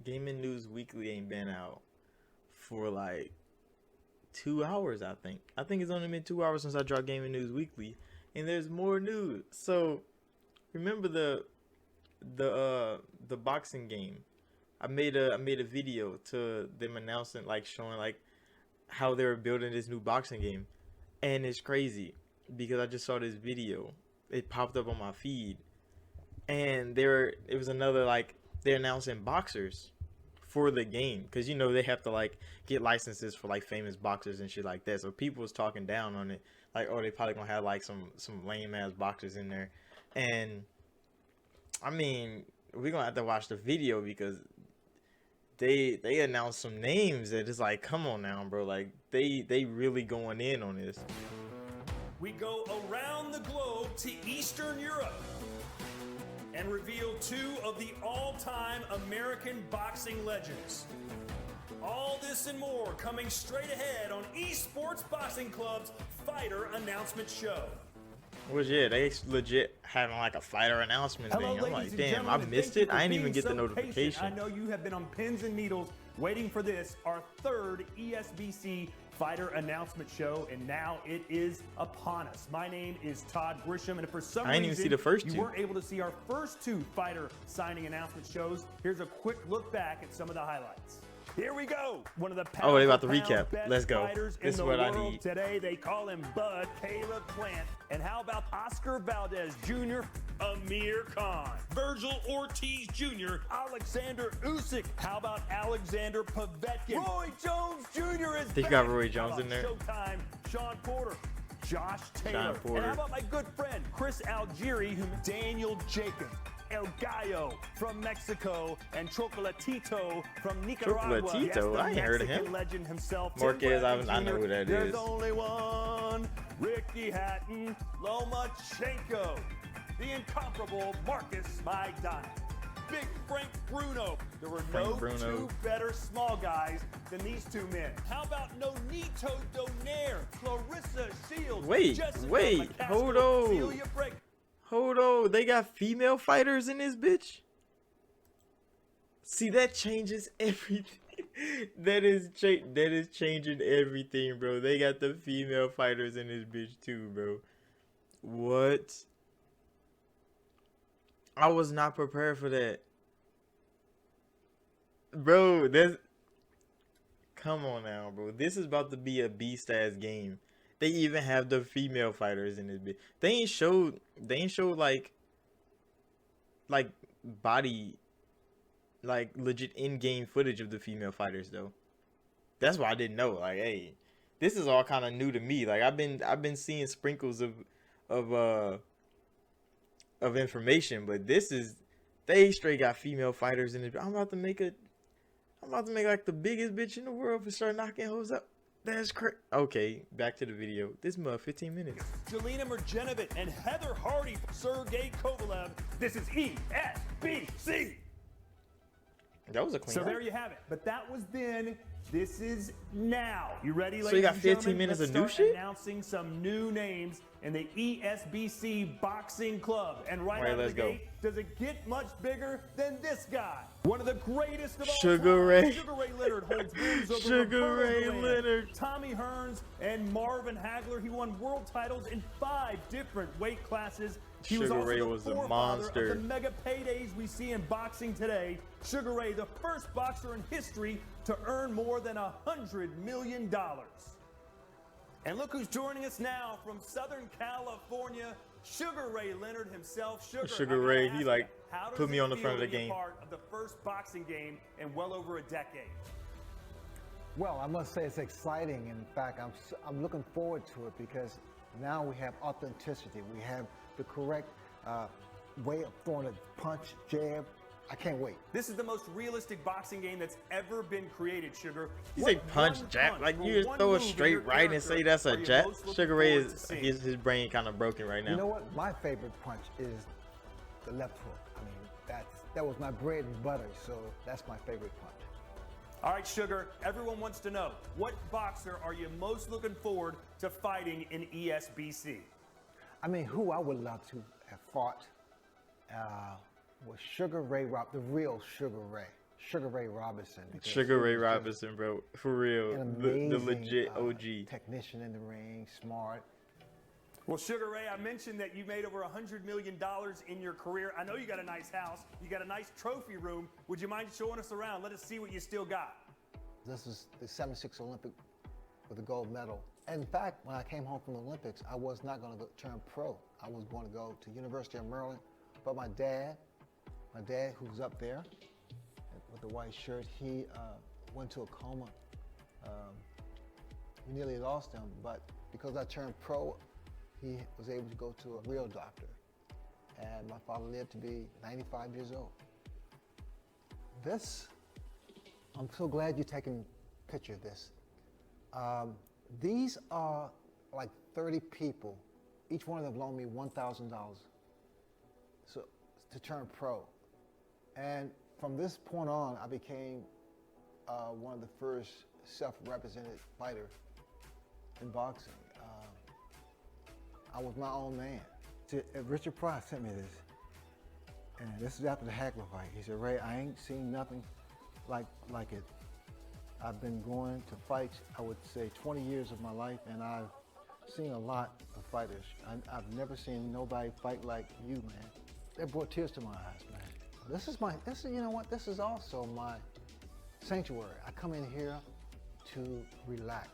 Gaming News Weekly ain't been out for like 2 hours, I think. I think it's only been 2 hours since I dropped Gaming News Weekly, and there's more news. So remember the boxing game. I made a video to them announcing, like, showing like how they were building this new boxing game, and it's crazy because I just saw this video. It popped up on my feed, and it was another, like, they're announcing boxers for the game, because they have to like get licenses for like famous boxers and shit like that. So people was talking down on it, like, oh, they probably gonna have like some lame ass boxers in there. And I mean, we're gonna have to watch the video because they announced some names that is like, come on now, bro, like they really going in on this. We go around the globe to Eastern Europe and reveal two of the all-time American boxing legends. All this and more coming straight ahead on Esports Boxing Club's Fighter Announcement Show. Which, yeah, they legit having like a fighter announcement thing. I'm like, damn, I missed it. I didn't even get the notification. I know you have been on pins and needles waiting for this, our third ESBC Fighter Announcement Show, and now it is upon us. My name is Todd Grisham, and for some reason, I didn't even see the first two. You weren't able to see our first two fighter signing announcement shows. Here's a quick look back at some of the highlights. Here we go. One of the they about to recap. best Let's go. fighters This is in the what I world need. today. They call him Bud, Caleb Plant. And how about Oscar Valdez Jr., Amir Khan, Virgil Ortiz Jr., Alexander Usyk. How about Alexander Povetkin? Roy Jones Jr. is They back. got Roy Jones How about in there. Showtime, Sean Porter, Josh Taylor. Porter. And how about my good friend Chris Algieri, Daniel Jacob, El Gallo from Mexico, and Chocolatito from Nicaragua. Chocolatito? Yes, the I ain't heard of Mexican him. legend himself. Marquez, Tim I know Bradley who that Jr. is. There's only one, Ricky Hatton, Lomachenko, the incomparable Marcus Maidana, Big Frank Bruno. There were no two better small guys than these two men. How about Nonito Donaire, Clarissa Shields, Jessica wait, McCaskill, hold on. Celia Brake. Hold on, they got female fighters in this bitch? See, that changes everything. that is changing everything, bro. They got the female fighters in this bitch too, bro. What? I was not prepared for that. Bro, come on now, bro. This is about to be a beast-ass game. They even have the female fighters in this bit. They ain't showed like body, like legit in-game footage of the female fighters though. That's why I didn't know. Like, hey, this is all kind of new to me. Like, I've been seeing sprinkles of information, but they straight got female fighters in it. I'm about to make like the biggest bitch in the world and start knocking hoes up. That's crazy. Okay, back to the video. This month, 15 minutes. Jelena Marjanovic and Heather Hardy, Sergey Kovalev. This is ESBC. That was a clean. So there you have it. But that was then. This is now. You ready, ladies So you got and 15 gentlemen? minutes Let's of new start shit? Announcing some new names in the ESBC Boxing Club. And right out of let's the go. gate, does it get much bigger than this guy? One of the greatest of all Sugar time. Ray. Sugar Ray Leonard holds wins over Sugar Roberto Ray Duran, Leonard. Tommy Hearns, and Marvin Hagler. He won world titles in 5 different weight classes. He was Sugar also Ray the was a forefather monster. of the mega paydays we see in boxing today. Sugar Ray, the first boxer in history to earn more than $100 million. And look who's joining us now from Southern California, Sugar Ray Leonard himself. Sugar Ray, he like put me on the front of the game. Part of the first boxing game in well over a decade. Well, I must say it's exciting. In fact, I'm looking forward to it because now we have authenticity. We have the correct way of throwing a punch, jab. I can't wait. This is the most realistic boxing game that's ever been created, Sugar. You say punch, jab, like you just throw a straight right and say that's a jab. Sugar Ray his brain kind of broken right now. You know what? My favorite punch is the left hook. I mean, that was my bread and butter, so that's my favorite punch. All right, Sugar, everyone wants to know, what boxer are you most looking forward to fighting in ESBC? I mean, who I would love to have fought was Sugar Ray Rob, the real Sugar Ray. Sugar Ray Robinson. because Sugar he Ray was just Robinson, bro, for real, An the amazing legit OG. technician in the ring, smart. Well, Sugar Ray, I mentioned that you made over $100 million in your career. I know you got a nice house. You got a nice trophy room. Would you mind showing us around? Let us see what you still got. This is the 76 Olympic with the gold medal. In fact, when I came home from the Olympics, I was not going to turn pro. I was going to go to University of Maryland, but my dad, who's up there with the white shirt, he went to a coma. We nearly lost him, but because I turned pro, he was able to go to a real doctor. And my father lived to be 95 years old. This, I'm so glad you're taking a picture of this. These are like 30 people. Each one of them loaned me $1,000 so, to turn pro. And from this point on, I became one of the first self-represented fighters in boxing. I was my own man. Richard Price sent me this. And this is after the Hagler fight. He said, Ray, I ain't seen nothing like it. I've been going to fights, I would say 20 years of my life, and I've seen a lot of fighters. I've never seen nobody fight like you, man. That brought tears to my eyes, man. You know what? This is also my sanctuary. I come in here to relax.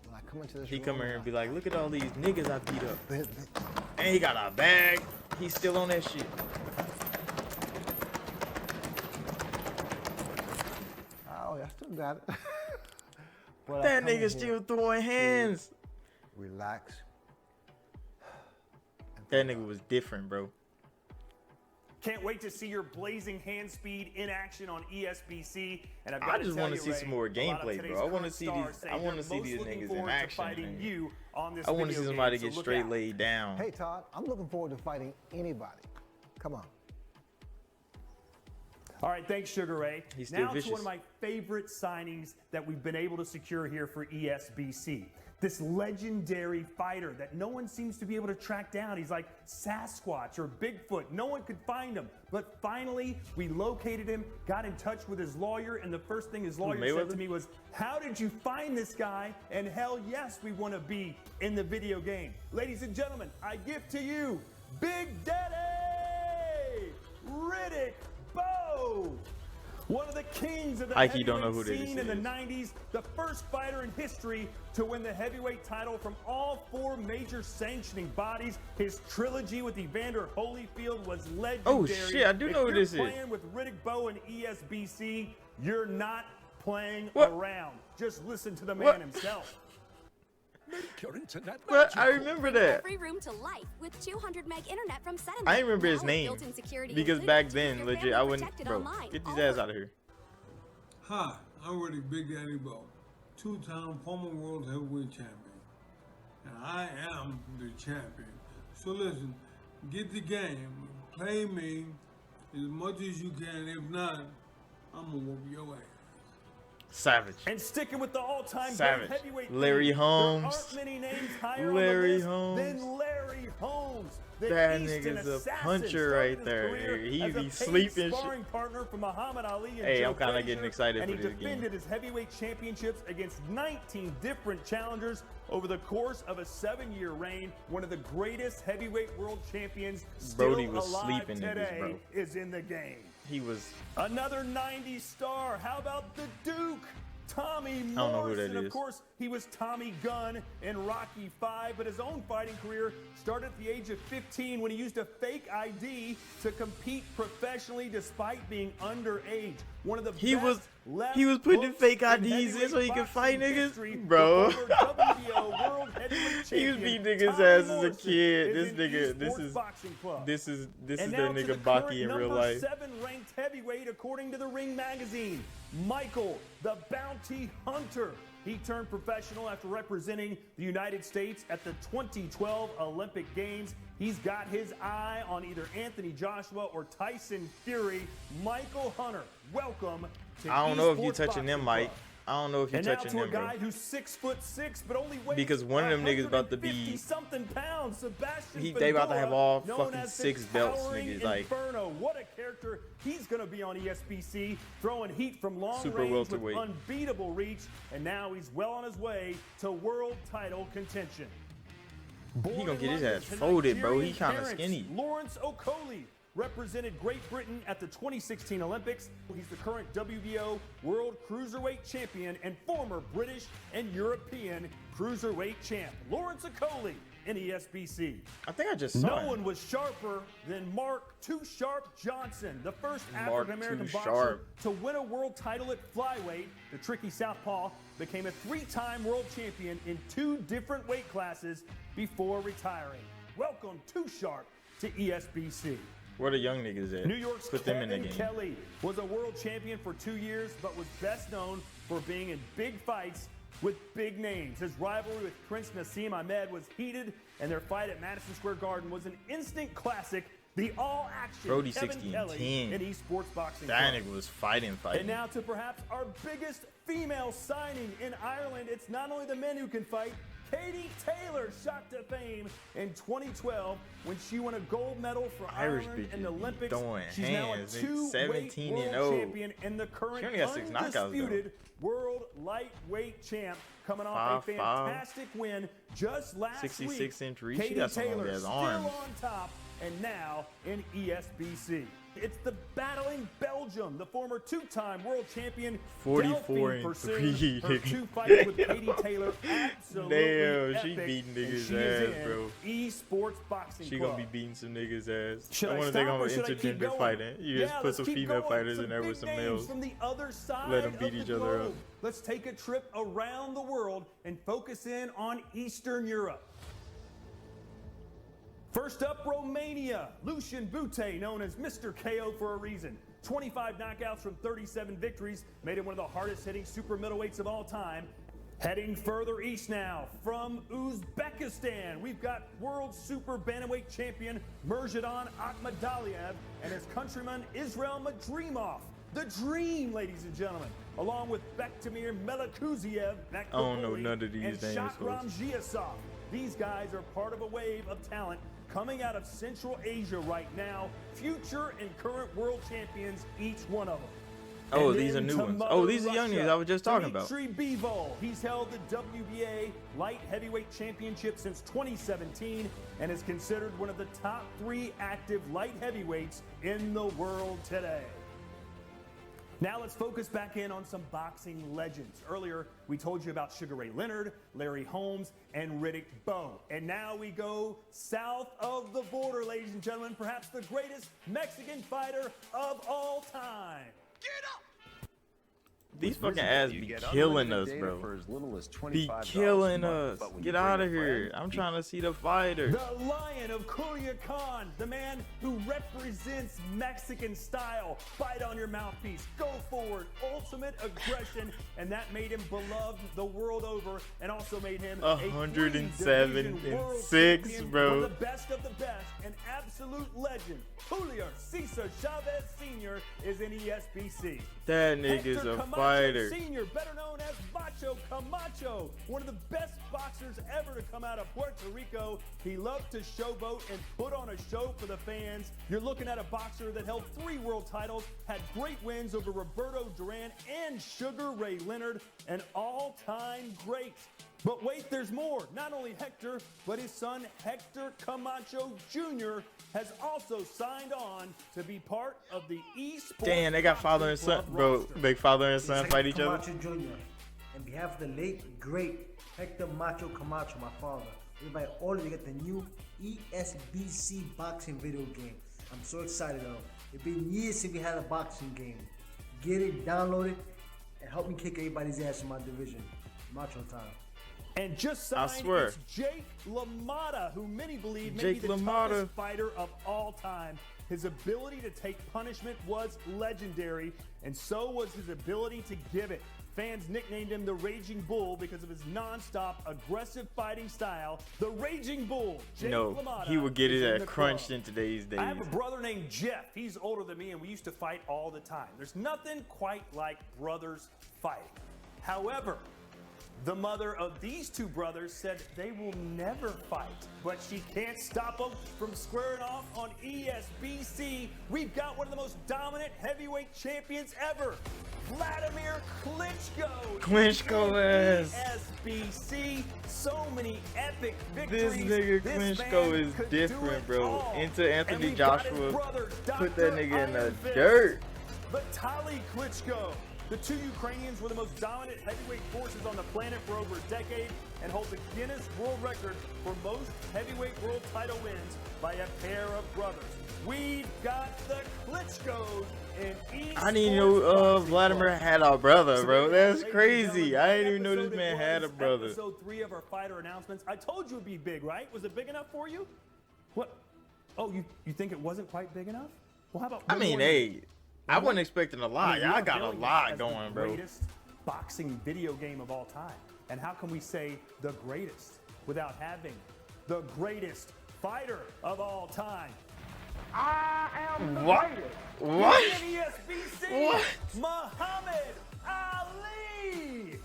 When I come into this He room, come in here and be like, look at all these niggas I beat up. they- And he got a bag. He's still on that shit. oh, yeah, I still got it. But I That come in nigga here still throwing hands. to relax. That nigga was different, bro. Can't wait to see your blazing hand speed in action on ESBC. And I've I got to just tell wanna you, see Ray, some more a lot of gameplay, today's bro. I wanna current see stars these- say I wanna they're see most these looking niggas in forward to action, fighting man. you on this I want to video see somebody game, so get look straight out. laid down. Hey, Todd, I'm looking forward to fighting anybody. Come on. All right, thanks, Sugar Ray. He's still Now to vicious. one of my favorite signings that we've been able to secure here for ESBC. This legendary fighter that no one seems to be able to track down. He's like Sasquatch or Bigfoot. No one could find him. But finally, we located him, got in touch with his lawyer, and the first thing his lawyer said Mayweather? to me was, how did you find this guy? And hell yes, we want to be in the video game. Ladies and gentlemen, I give to you Big Daddy Riddick Bowe. One of the kings of the Ike, you don't know heavyweight who this scene in the is. 90s, the first fighter in history to win the heavyweight title from all four major sanctioning bodies. His trilogy with Evander Holyfield was legendary. Oh, shit, I do know who this is. If you're playing with Riddick Bowe and ESBC, you're not playing What? around. Just listen to the man What? himself. Make your internet But I magical. remember that. Every room to life with 200 meg internet from Set. I remember his Now with name built-in security because included back to keep then, your legit, family I wouldn't. protected Bro, online. get these All ass for out of here. Hi, I'm Riddick Big Daddy Bowe, two-time former world heavyweight champion. And I am the champion. So listen, get the game, play me as much as you can. If not, I'm gonna whoop your ass. Savage. And sticking with the all-time Savage. great heavyweight Larry league, Holmes. There aren't many names higher Larry on the Holmes. list than Larry Holmes. The That Eastern nigga's a assassin puncher started right his there. career He as a be paid sleeping shit. sparring partner for Muhammad Ali and Hey, Joe I'm kinda Frazier, getting excited and for he this game. defended his heavyweight championships against 19 different challengers over the course of a 7-year reign. One of the greatest heavyweight world champions still Brody was alive sleeping niggas, today bro. is in the game. He was. Another 90s star. How about the Duke? Tommy Morrison. don't know who that Of is. course, he was Tommy Gunn in Rocky V, but his own fighting career started at the age of 15 when he used a fake ID to compete professionally despite being underage. One of the He best was left putting hooks fake in IDs in so he could heavyweight fight boxing niggas? history. Bro. The former WBO World Heavyweight He was Champion, beating niggas' Tommy ass as a Morrison, kid. is This in nigga, this Esports is Boxing Club. this is And their now to nigga the Baki current in real number life. 7 ranked heavyweight according to the Ring Magazine, Michael the Bounty Hunter. He turned professional after representing the United States at the 2012 Olympic Games. He's got his eye on either Anthony Joshua or Tyson Fury. Michael Hunter, welcome to I don't know if you Esports touching them, Boxing Mike. Club. I don't know if you're And now touching to a him, bro. guy who's 6'6", but only weighs Because one of them niggas about to be- 150-something pounds. Sebastian They about to have all known fucking as the 6 belts, Towering niggas. Like, Inferno. What a character he's gonna be on ESBC, throwing heat from long Super range with welterweight. unbeatable reach, and now he's well on his way to world title contention. he gonna Born get in his London ass to folded, bro. He Nigerian kind of parents, skinny. Lawrence Okoli represented Great Britain at the 2016 Olympics. He's the current WBO World Cruiserweight Champion and former British and European Cruiserweight Champ. Lawrence Okoli in ESBC. I think I just saw No him. one was sharper than Mark Too Sharp Johnson, the first Mark African-American Too boxer Sharp. to win a world title at flyweight. The tricky southpaw became a 3-time world champion in 2 different weight classes before retiring. Welcome Too Sharp to ESBC. Where the young niggas at? New York's Put them in the Kevin game. Kelly was a world champion for 2 years, but was best known for being in big fights with big names. His rivalry with Prince Nassim Ahmed was heated, and their fight at Madison Square Garden was an instant classic. The all-action Brody Kevin 60 and Kelly 10. in esports boxing. That club. nigga was fighting. And now to perhaps our biggest female signing in Ireland. It's not only the men who can fight. Katie Taylor shot to fame in 2012 when she won a gold medal for Irish Ireland in bitches the be Olympics. throwing She's now a hands. They 2-weight 17 world and 0. champion and the current She only got 6 knockouts, though. undisputed world lightweight champ, coming off a 5'5". fantastic win just last 66 week. inch reach. She Katie got some long Taylor ass still arms. on top and now in ESBC. It's the battling Belgium, the former 2-time world champion 44 Delphine and Pursued 3, her nigga. 2 fights with Katie Taylor absolutely Damn, she epic, beating and niggas' she is ass, in bro. Esports boxing She club. gonna be beating some niggas' ass. Should I I wonder if stop they or gonna should I keep intergender going? fighting. You just Yeah, put let's some keep female going. fighters Some in there with big some names males. from the other side Let 'em of beat the each other globe. up. Let's take a trip around the world and focus in on Eastern Europe. First up, Romania. Lucian Bute, known as Mr. KO for a reason. 25 knockouts from 37 victories, made him one of the hardest hitting super middleweights of all time. Heading further east now, from Uzbekistan, we've got world super bantamweight champion Mirzadan Akhmadaliev and his countryman Israel Madrimov. The Dream, ladies and gentlemen, along with Bektamir Melikuziev, I don't know none of these and names, Shakram folks. Giasov. These guys are part of a wave of talent coming out of Central Asia right now. Future and current world champions, each one of them. Oh, And these are then new to ones. Mother Oh, these are young Russia, niggas I was just talking about. Dmitry Bivol. He's held the WBA light heavyweight championship since 2017 and is considered one of the top 3 active light heavyweights in the world today. Now let's focus back in on some boxing legends. Earlier, we told you about Sugar Ray Leonard, Larry Holmes, and Riddick Bowe. And now we go south of the border, ladies and gentlemen, perhaps the greatest Mexican fighter of all time. These fucking ass be killing us, bro. For as little as Be $25 killing a month, us. but when Get you bring out a of here. friend, I'm trying to see the fighter. The Lion of Culiacan, the man who represents Mexican style. Bite on your mouthpiece, go forward, ultimate aggression, and that made him beloved the world over, and also made him a 107 three-division and world 6, champion, bro. one of the best of the best, an absolute legend. Julio Cesar Chavez Sr. is in ESBC. That nigga's Hector a Camacho fighter. Sr., better known as Macho Camacho, one of the best boxers ever to come out of Puerto Rico. He loved to showboat and put on a show for the fans. You're looking at a boxer that held 3 world titles, had great wins over Roberto Duran and Sugar Ray Leonard, an all-time great. But wait, there's more. Not only Hector, but his son Hector Camacho Jr. has also signed on to be part of the esports. Damn, they got father and boxing son, club bro. roster. Big father and son Hector fight each other. Camacho Jr. On behalf of the late, great Hector Macho Camacho, my father, we invite all of you to get the new ESBC boxing video game. I'm so excited though. It's been years since we had a boxing game. Get it, download it, and help me kick everybody's ass in my division. Macho time. And just I signed, swear. it's Jake LaMotta, who many believe may Jake be the LaMotta. toughest fighter of all time. His ability to take punishment was legendary, and so was his ability to give it. Fans nicknamed him the Raging Bull because of his non-stop aggressive fighting style. The Raging Bull, Jake No, LaMotta, he would get is his in ass the crunched club. in today's days. I have a brother named Jeff. He's older than me, and we used to fight all the time. There's nothing quite like brothers fighting. However, the mother of these two brothers said they will never fight, but she can't stop them from squaring off on ESBC. We've got one of the most dominant heavyweight champions ever, Vladimir Klitschko. Klitschko is. ESBC, so many epic This victories. nigga This Klitschko man is could do different, it bro. all. Into And Anthony we've got his Joshua. brother, Put that Dr. nigga in the Iron Fist. dirt. Vitaly Klitschko. The two Ukrainians were the most dominant heavyweight forces on the planet for over a decade and hold the Guinness World Record for most heavyweight world title wins by a pair of brothers. We've got the Klitschkos in each. I didn't know Vladimir had a brother, bro. That's Ladies and crazy. gentlemen, I that didn't even know this episode man it had a was, brother. Episode 3 of our fighter announcements. I told you it'd be big, right? Was it big enough for you? What? Oh, you think it wasn't quite big enough? Well, how about I one mean, more hey, I wasn't expecting a lot. mean, Y'all we're got a billing it lot as going, the bro. Greatest boxing video game of all time. And how can we say the greatest without having the greatest fighter of all time? I am the What? greatest. What? In ESBC, What? Muhammad Ali.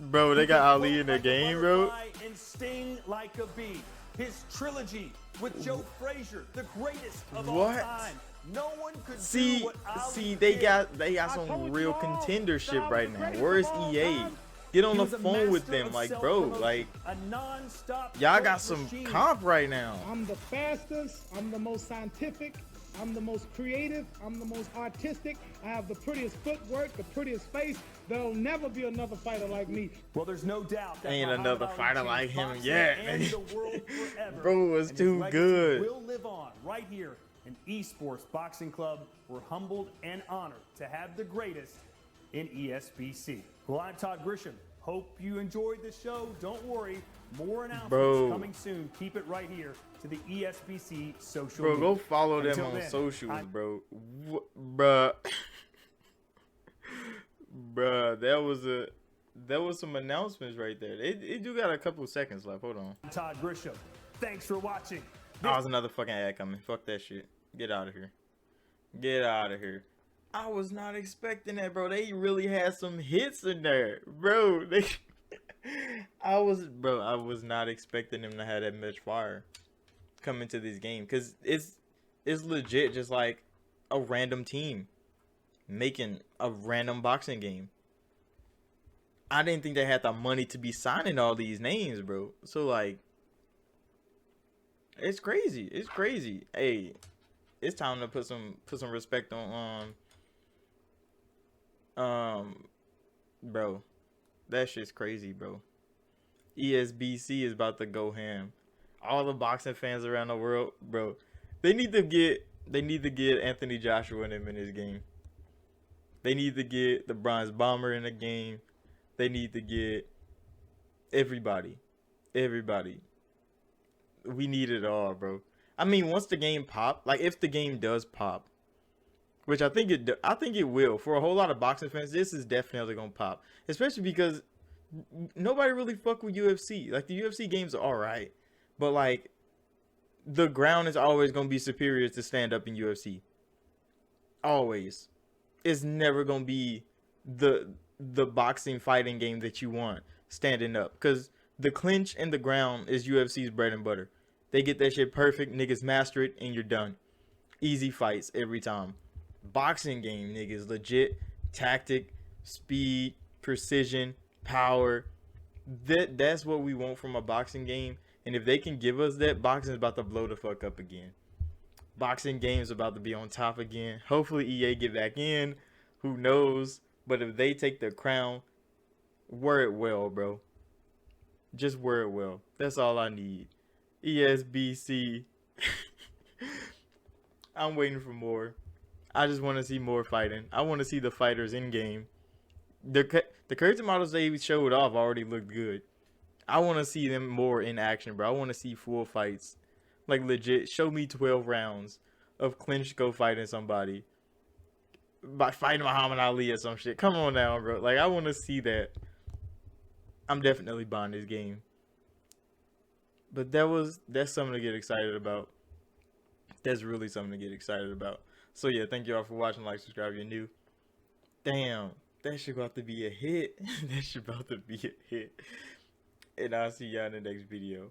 Bro, they got Ali in the Like a game, bro. butterfly and sting like a bee. His trilogy with Joe Frazier, the greatest of all What? time. No one could See, do what Ali they did. got some real contendership right now. Where's EA? Get on He the was a phone with master them, of like, bro, self-promotion, like, a non-stop y'all growth got some machine. comp right now. I'm the fastest, I'm the most scientific, I'm the most creative, I'm the most artistic, I have the prettiest footwork, the prettiest face. There'll never be another fighter like me. Well, there's no doubt that Ain't Muhammad another Ali fighter changed like him boxing yet, and nigga. the world forever. Bro, it's And his too legacy good. Will live on right here in Esports Boxing Club. We're humbled and honored to have the greatest in ESBC. Well, I'm Todd Grisham. Hope you enjoyed the show. Don't worry, more announcements Bro. coming soon. Keep it right here to the ESBC social Bro, media. go follow them Until on then, socials, bro. Bruh. Bruh, there was some announcements right there. It do got a couple seconds left. Hold on. I'm Todd Grisham. Thanks for watching. Oh, there's another fucking ad coming. Fuck that shit. Get out of here. Get out of here. I was not expecting that, bro. They really had some hits in there, bro. I was not expecting them to have that much fire come into this game, because it's legit just like a random team making a random boxing game. I didn't think they had the money to be signing all these names, bro. So like, it's crazy. It's crazy. Hey, it's time to put some respect on bro. That shit's crazy, bro. ESBC is about to go ham. All the boxing fans around the world, bro. They need to get Anthony Joshua and him in this game. They need to get the Bronze Bomber in the game. They need to get everybody. Everybody. We need it all, bro. I mean, once the game pop, like if the game does pop, which I think it will. For a whole lot of boxing fans, this is definitely gonna pop. Especially because nobody really fuck with UFC. Like, the UFC games are alright, but like the ground is always gonna be superior to stand up in UFC. Always. It's never gonna be the boxing fighting game that you want standing up, because the clinch and the ground is UFC's bread and butter. They get that shit perfect, niggas master it, and you're done. Easy fights every time. Boxing game, niggas, legit tactic, speed, precision, power. That's what we want from a boxing game. And if they can give us that, boxing's about to blow the fuck up again. Boxing game's about to be on top again. Hopefully EA get back in. Who knows? But if they take the crown, wear it well, bro. Just wear it well. That's all I need. ESBC. I'm waiting for more. I just want to see more fighting. I want to see the fighters in game. The character models they showed off already looked good. I want to see them more in action, bro. I want to see full fights. Like, legit, show me 12 rounds of Klitschko fighting somebody. By fighting Muhammad Ali or some shit. Come on now, bro. Like, I want to see that. I'm definitely buying this game. But that's something to get excited about. That's really something to get excited about. So yeah, thank you all for watching. Like, subscribe if you're new. Damn. That shit about to be a hit. That shit about to be a hit. And I'll see y'all in the next video.